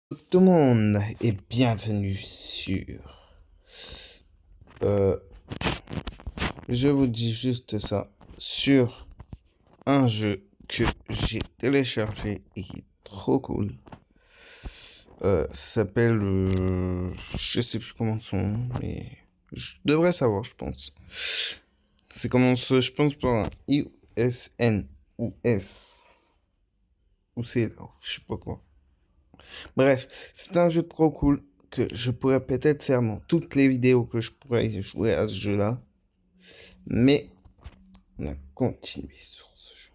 Tout le monde et bienvenue sur. euh, je vous dis juste ça sur un jeu que j'ai téléchargé et qui est trop cool. Ça s'appelle. Je sais plus comment son nom, mais je devrais savoir, je pense. C'est commence, je pense, par un ISN ou S ou C, je sais pas quoi. Bref, c'est un jeu trop cool que je pourrais peut-être faire dans toutes les vidéos que je pourrais jouer à ce jeu-là. Mais on va continuer sur ce jeu.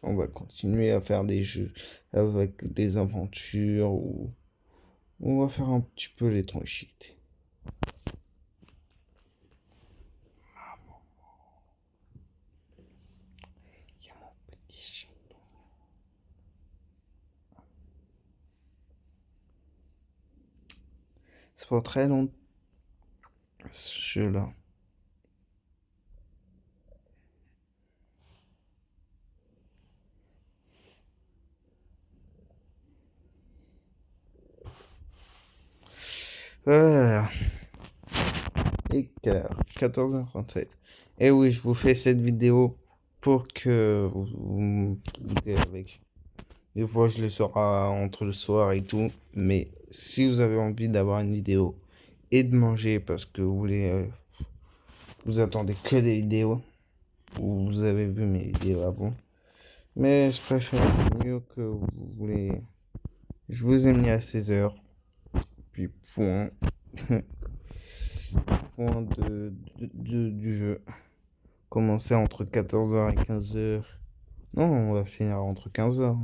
On va continuer à faire des jeux avec des aventures ou on va faire un petit peu l'étrangeté. Il y a mon petit chien. C'est pas très long ce jeu-là. Voilà. Et quelle heure 14h37. Et oui, je vous fais cette vidéo pour que vous me guidez avec. Des fois, je le sors entre le soir et tout. Mais si vous avez envie d'avoir une vidéo et de manger parce que vous voulez, vous attendez que des vidéos ou vous avez vu mes vidéos avant. Mais je préfère mieux que vous voulez. Je vous ai mis à 16h. Puis point. Point du jeu. Commencer entre 14h et 15h. Non, on va finir entre 15h.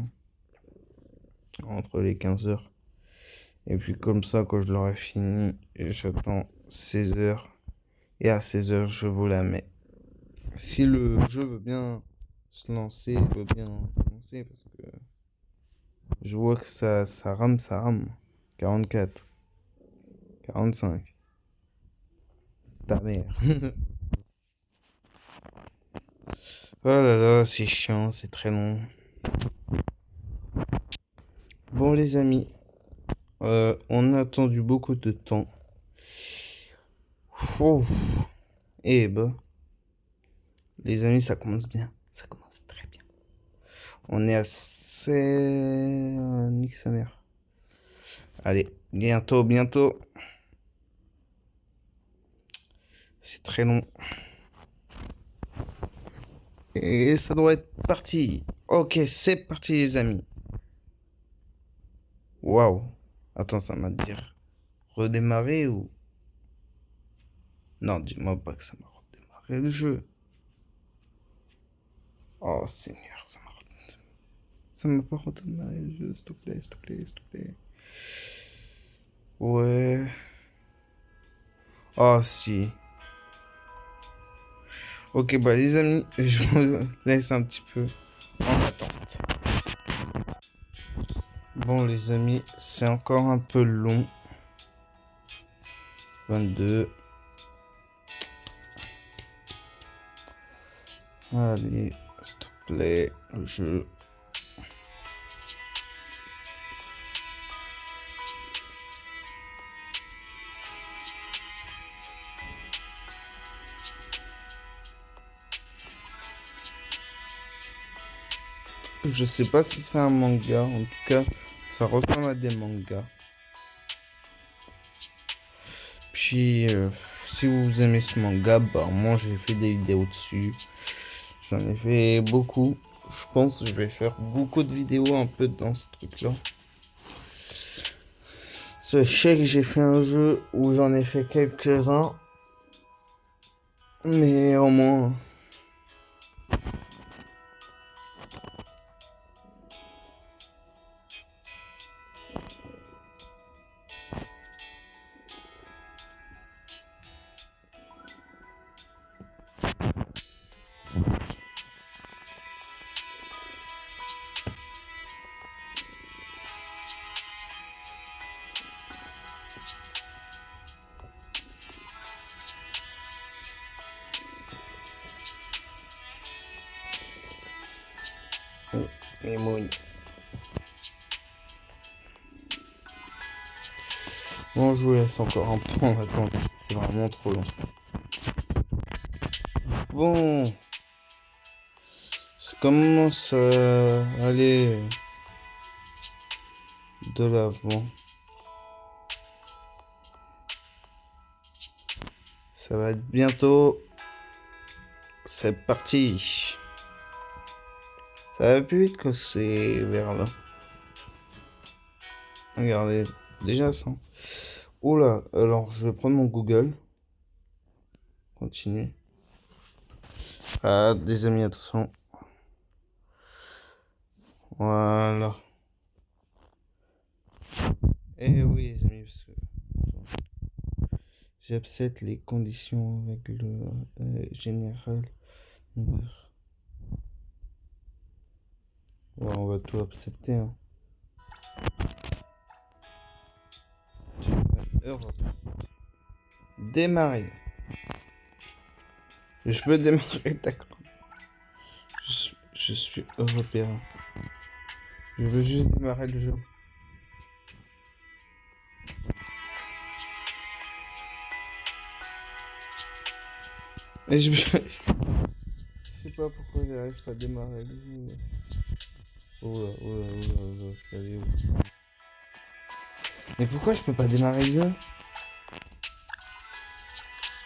Entre les 15h. Et puis comme ça, quand je l'aurai fini, j'attends 16h. Et à 16h, je vous la mets. Si le jeu veut bien se lancer, veut bien lancer, parce que je vois que ça rame, ça rame. 44, 45. Ta mère. Oh là là, c'est chiant, c'est très long. Bon les amis, on a attendu beaucoup de temps. Ouf. Eh ben, les amis, ça commence bien. Ça commence très bien. On est à... Nique sa mère. Allez, bientôt, bientôt. C'est très long. Et ça doit être parti. Ok, c'est parti les amis. Waouh. Attends, ça m'a dit redémarrer ou... Non, dis-moi pas que ça m'a redémarré le jeu. Oh Seigneur, ça m'a pas redémarré le jeu, s'il te plaît, s'il te plaît, s'il te plaît. Ouais. Oh si. Ok, bah les amis, je me laisse un petit peu en attente. Bon les amis, c'est encore un peu long. 22. Allez, s'il te plaît, le jeu. Je sais pas si c'est un manga, en tout cas, ça ressemble à des mangas. Puis, si vous aimez ce manga, bah moi j'ai fait des vidéos dessus. J'en ai fait beaucoup. Je pense que je vais faire beaucoup de vidéos un peu dans ce truc-là. Je sais que j'ai fait un jeu où j'en ai fait quelques-uns. Mais au moins, les mots. Bon, je vous laisse encore un peu en attente. C'est vraiment trop long. Bon. Ça commence à aller de l'avant. Ça va être bientôt. C'est parti. Ça va plus vite que c'est vers là. Regardez, déjà ça. Oula, alors je vais prendre mon Google. Continuer. Ah, des amis, attention. Voilà. Et oui, les amis, parce que j'accepte les conditions générales. Ouais, on va tout accepter. Hein. Europe. Démarrer. Je veux démarrer, d'accord. Je suis européen. Je veux juste démarrer le jeu. Et je sais pas pourquoi j'arrive pas à démarrer le jeu. Oula, je suis allé où? Mais pourquoi je peux pas démarrer le jeu?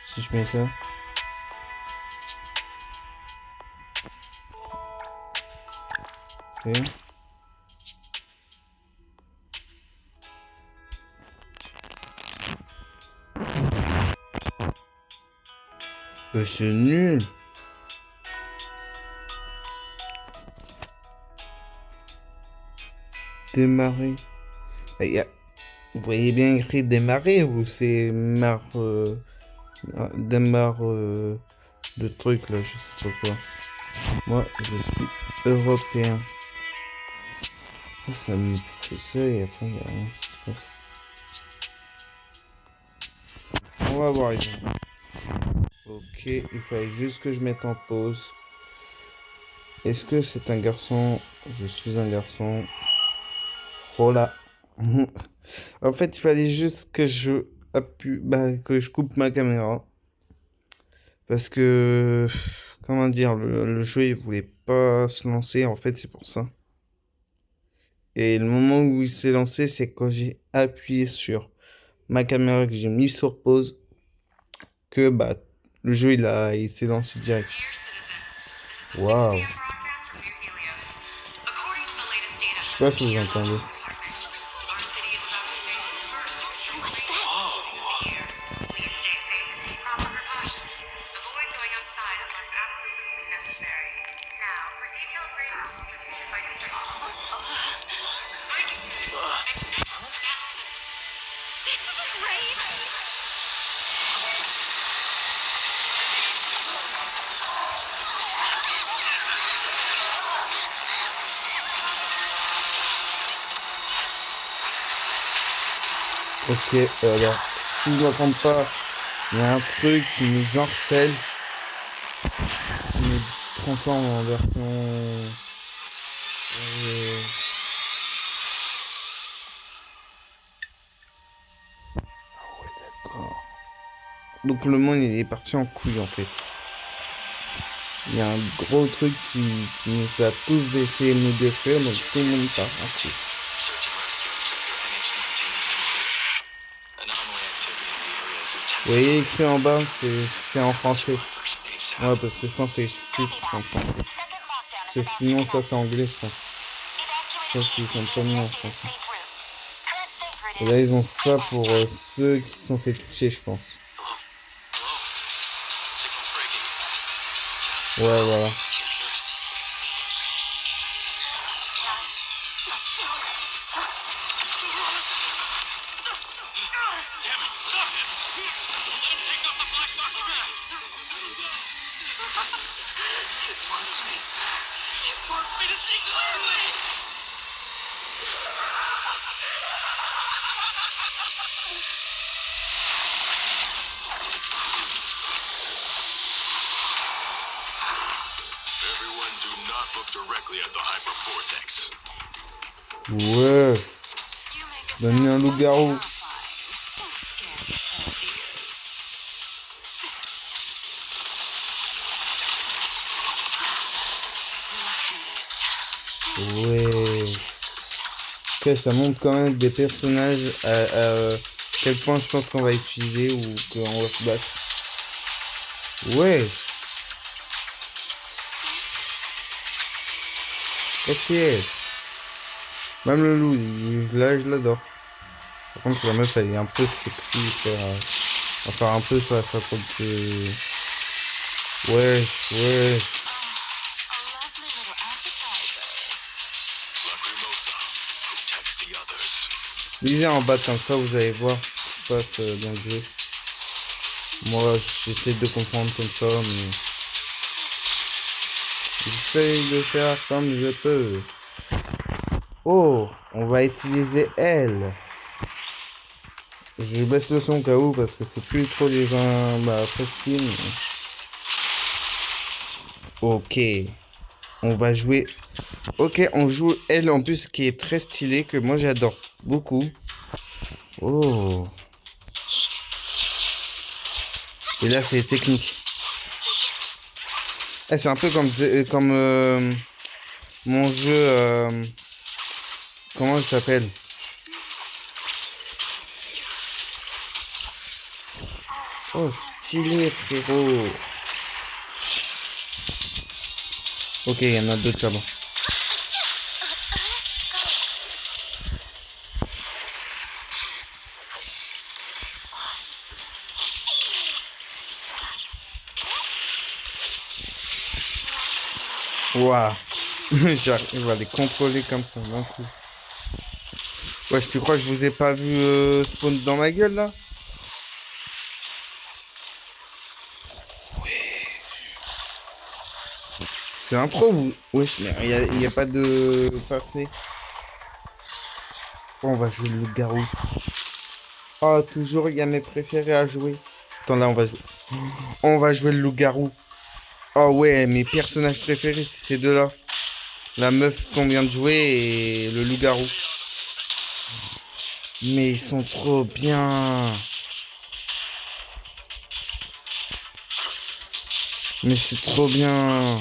Si je mets ça. Ok. C'est nul. Démarrer. Vous voyez bien écrit démarrer ou c'est démarre le truc là, je sais pas quoi. Moi, je suis européen. Ça me fait ça et après il y a rien qui se passe. On va voir les gens. Ok, il fallait juste que je mette en pause. Est-ce que c'est un garçon? Je suis un garçon. Oh là. En fait, il fallait juste que je appuie, que je coupe ma caméra. Parce que, comment dire, le jeu, il voulait pas se lancer. En fait, c'est pour ça. Et le moment où il s'est lancé, c'est quand j'ai appuyé sur ma caméra, que j'ai mis sur pause, que le jeu, il s'est lancé direct. Waouh. Je sais pas si vous entendez. Ok, alors, si je m'entends pas, il y a un truc qui nous harcèle, qui nous transforme en version... Ah ouais, d'accord. Donc le monde, il est parti en couille, en fait. Il y a un gros truc qui nous a tous essayé de nous détruire, donc tout le monde part en couille. Vous voyez, écrit en bas, c'est en français. Ouais, parce que je pense que c'est sous-titres en français. Parce que sinon, ça, c'est anglais, je pense. Je pense qu'ils sont pas mis en français. Et là, ils ont ça pour ceux qui se sont fait toucher, je pense. Ouais, voilà. Ouais. Je donne un loup-garou. Ok, ça montre quand même des personnages à quel point je pense qu'on va utiliser ou qu'on va se battre. Ouais, STL. Même le loup, là, je l'adore. Par contre, la meuf, elle est un peu sexy. À faire un peu sur sa faute de... Wesh, wesh. Lisez en bas comme ça, vous allez voir ce qui se passe dans le jeu. Moi, j'essaie de comprendre comme ça, mais... J'essaie de faire comme je peux. Oh, on va utiliser elle. Je baisse le son au cas où parce que c'est plus trop les uns faciles. Ok, on va jouer. Ok, on joue elle en plus qui est très stylée que moi j'adore beaucoup. Oh. Et là c'est technique. Eh, c'est un peu comme mon jeu. Comment il s'appelle? Oh, stylé, frérot. Ok, il y en a d'autres là-bas. Waouh. J'arrive à les contrôler comme ça, d'un coup. Ouais, tu crois que je vous ai pas vu spawn dans ma gueule, là? C'est un pro ou... Wesh, mais il y a pas de passer. Oh, on va jouer le loup-garou. Oh, toujours, il y a mes préférés à jouer. Attends, là, on va jouer. On va jouer le loup-garou. Oh, ouais, mes personnages préférés, c'est ces deux-là. La meuf qu'on vient de jouer et le loup-garou. Mais ils sont trop bien. Mais c'est trop bien.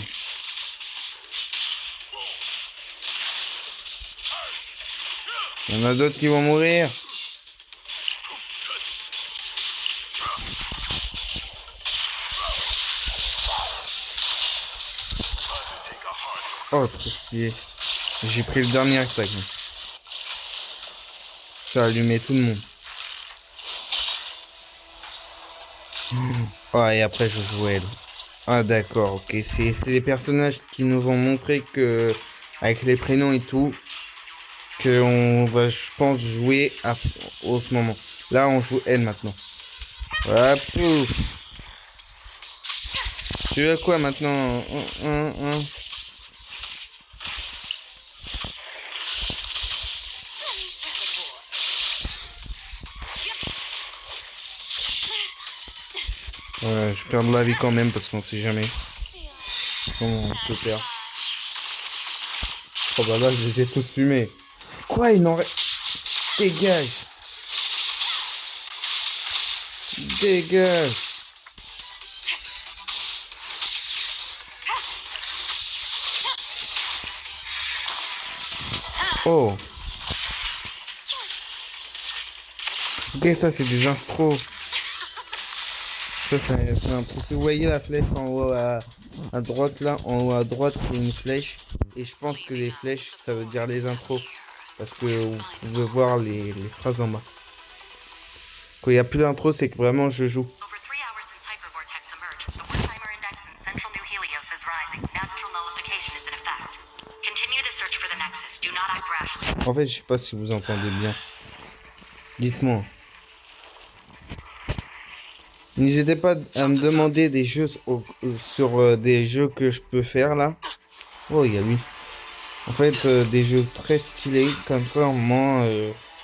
Il y en a d'autres qui vont mourir. Oh, trop stylé. J'ai pris le dernier attaque. Ça a allumé tout le monde. Oh, et après, je joue elle. Ah, d'accord, ok. C'est des personnages qui nous vont montrer que, avec les prénoms et tout, qu'on va, je pense, jouer au ce moment. Là, on joue elle maintenant. Hop, pouf. Tu veux quoi maintenant? Ouais, je perds de la vie quand même parce qu'on sait jamais comment on peut perdre. Oh bah là, je les ai tous fumés. Quoi, il n'en reste... Dégage! Dégage! Oh! Ok, ça c'est des instros. Ça c'est un pro. Si vous voyez la flèche en haut à droite là, en haut à droite c'est une flèche. Et je pense que les flèches ça veut dire les intros. Parce que vous pouvez voir les phrases en bas. Quand il n'y a plus d'intro, c'est que vraiment je joue. En fait, je sais pas si vous entendez bien. Dites-moi. N'hésitez pas à me demander des jeux sur des jeux que je peux faire là. Oh, il y a lui. En fait, des jeux très stylés comme ça, moi,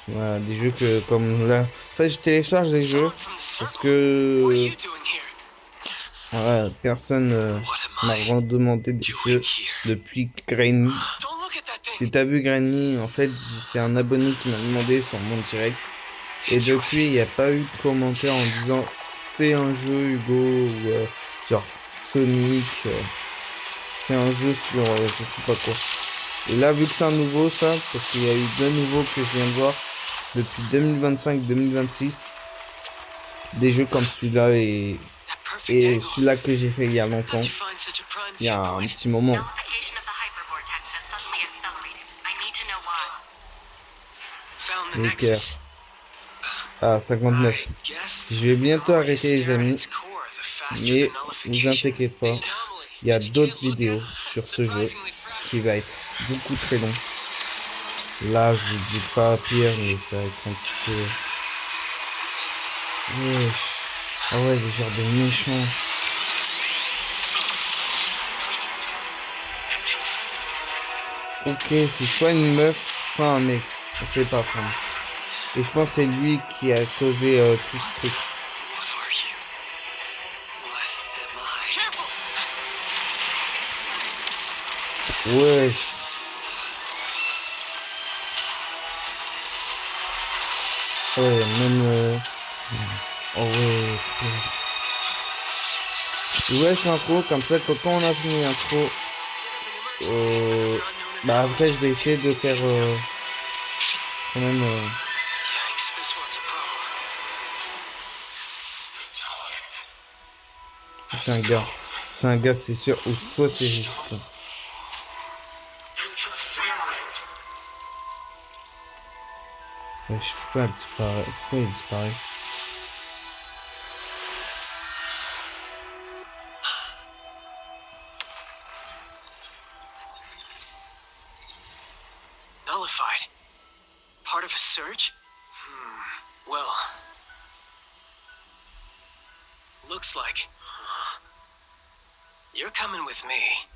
voilà, des jeux que comme là. En fait, je télécharge des jeux parce que voilà, personne m'a redemandé des jeux depuis Granny. Si t'as vu Granny, en fait, c'est un abonné qui m'a demandé sur mon direct. Et depuis, il n'y a pas eu de commentaire en disant fais un jeu Hugo ou genre Sonic, fais un jeu sur je sais pas quoi. Et là, vu que c'est un nouveau, ça, parce qu'il y a eu 2 nouveaux que je viens de voir depuis 2025-2026, des jeux comme celui-là et celui-là que j'ai fait il y a longtemps, il y a un petit moment. Maker à 59. Je vais bientôt arrêter les amis, mais vous inquiétez pas, il y a d'autres vidéos sur ce jeu qui va être beaucoup très long. Là, je vous dis pas pire, mais ça va être un petit peu... Wesh. Ah ouais, les genres de méchants. Ok, c'est soit une meuf, soit un mec. On sait pas vraiment. Et je pense que c'est lui qui a causé tout ce truc. Wesh. Ouais, même... Oh ouais, frère. Ouais, l'intro, comme ça, quand on a fini l'intro, bah après, je vais essayer de faire quand même... C'est un gars. C'est un gars, c'est sûr. Ou soit c'est juste. Ouais, je sais pas, pourquoi il disparaît. Nullified. Part of a surge? Well. Looks like. You're coming with me.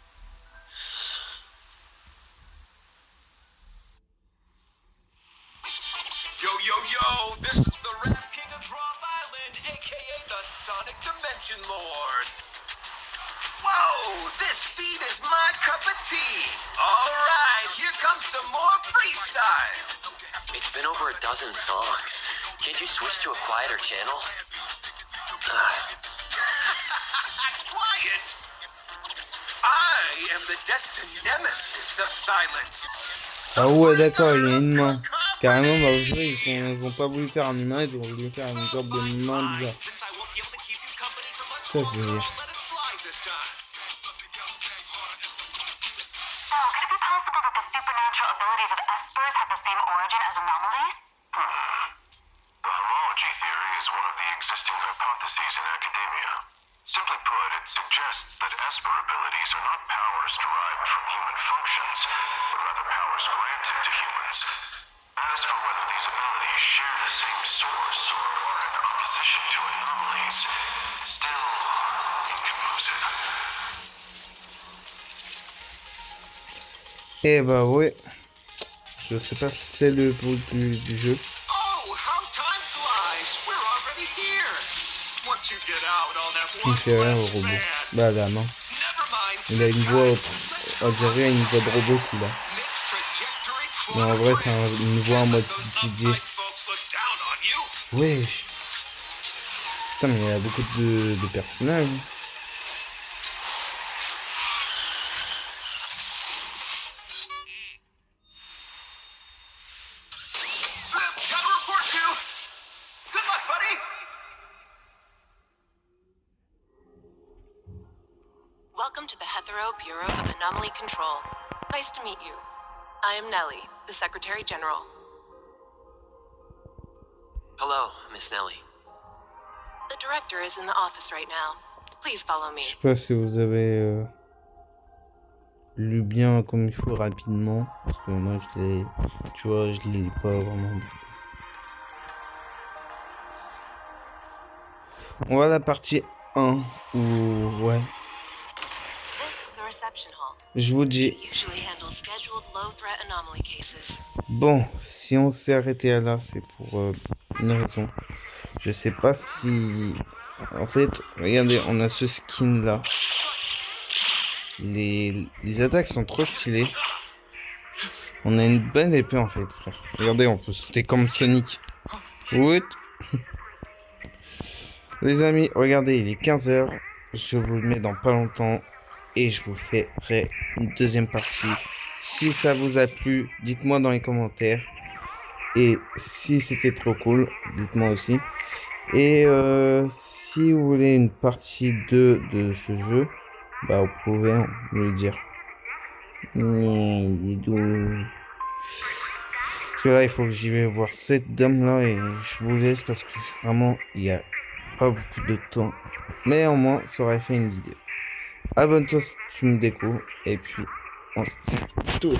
Yo, yo, yo! This is the Wrath King of Droth Island, aka the Sonic Dimension Lord. Whoa! This beat is my cup of tea. Alright, here comes some more freestyle. It's been over a dozen songs. Can't you switch to a quieter channel? Quiet! I am the destined nemesis of silence. Ah ouais, d'accord, il y a une main. Carrément, dans le jeu, ils ont pas voulu faire un humain, ils ont voulu faire une sorte de main bizarre. Ça, c'est... Simply put, it suggests that Esper abilities are not powers derived from human functions, but rather powers granted to humans. As for whether these abilities share the same source or are in opposition to anomalies, still inconclusive. Eh bah ouais. Je sais pas si c'est le bruit du jeu. Il fait rien au robot. Bah là non. Il a une voix, on dirait une voix de robot qu'il a. Mais en vrai c'est une voix en mode Didier. Wesh. Putain mais il y a beaucoup de personnages. Welcome to the Hetero Bureau of Anomaly Control. Nice to meet you. I am Nellie, the Secretary General. Hello, Miss Nellie. The director is in the office right now. Please follow me. Je sais pas si vous avez lu bien comme il faut rapidement. Parce que moi je l'ai. Tu vois, je l'ai pas vraiment. On va à la partie 1 où. Ouais. Je vous dis. Bon, si on s'est arrêté à là, c'est pour une raison. Je sais pas si... En fait, regardez, on a ce skin là. Les attaques sont trop stylées. On a une belle épée en fait, frère. Regardez, on peut sauter comme Sonic. What? Les amis, regardez, il est 15h. Je vous le mets dans pas longtemps. Et je vous ferai une deuxième partie Si ça vous a plu, dites-moi dans les commentaires. Et si c'était trop cool, dites-moi aussi. Et si vous voulez une partie 2 de ce jeu, bah vous pouvez me le dire. Parce que là, il faut que j'y vais voir cette dame-là et je vous laisse parce que vraiment, il n'y a pas beaucoup de temps. Mais au moins, ça aurait fait une vidéo. Abonne-toi si tu me découvres et puis on se dit tout.